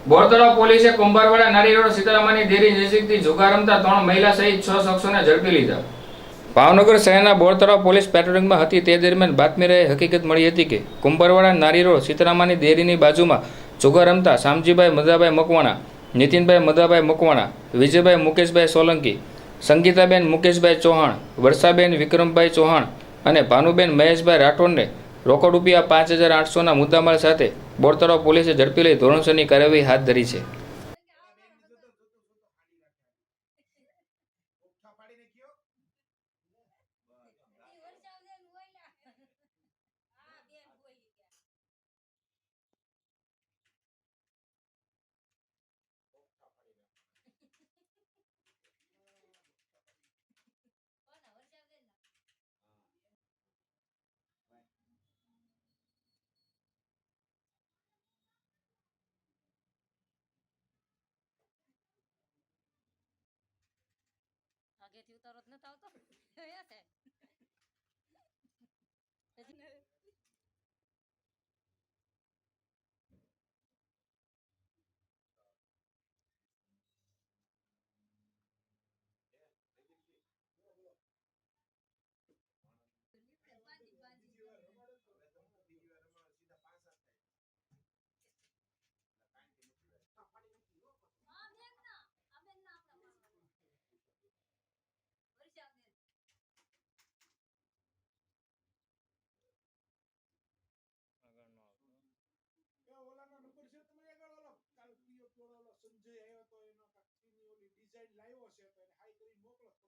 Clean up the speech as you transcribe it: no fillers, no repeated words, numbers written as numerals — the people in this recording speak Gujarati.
બોરતળાવ પોલીસે કુંભારવાડા નારી રોડ સીતારામની ડેરી નજીકથી જુગાર રમતા 3 મહિલા સહિત 6 શખ્સોને ઝડપી લીધા. ભાવનગર શહેરના બોરતળાવ પોલીસ પેટ્રોલિંગમાં હતી તે દરમિયાન બાતમી રહે હકીકત મળી હતી કે કુંભારવાડા નારી રોડ સીતારામની ડેરીની બાજુમાં જુગાર રમતા શામજીભાઈ મદાભાઈ મકવાણા, નીતિનભાઈ મદાભાઈ મકવાણા, વિજયભાઈ મુકેશભાઈ સોલંકી, સંગીતાબેન મુકેશભાઈ ચૌહાણ, વર્ષાબેન વિક્રમભાઈ ચૌહાણ અને ભાનુબેન મહેશભાઈ રાઠોડને રોકડ રૂપિયા 5,800ના મુદ્દામાલ સાથે બોરતળાવ પોલીસે ઝડપી લઈ ધોરણસરની કાર્યવાહી હાથ ધરી છે. આગેથી ઉતારો જ નતો આવતો ઓલાનો નંબર છે તમારે આગળ ઓલો કાલ પીઓ ઓલો સંજય આવ્યો તો એનો કાકીની ઓલી ડિઝાઇન લાવ્યો છે તો એને હાઈ કરીને મોકલો.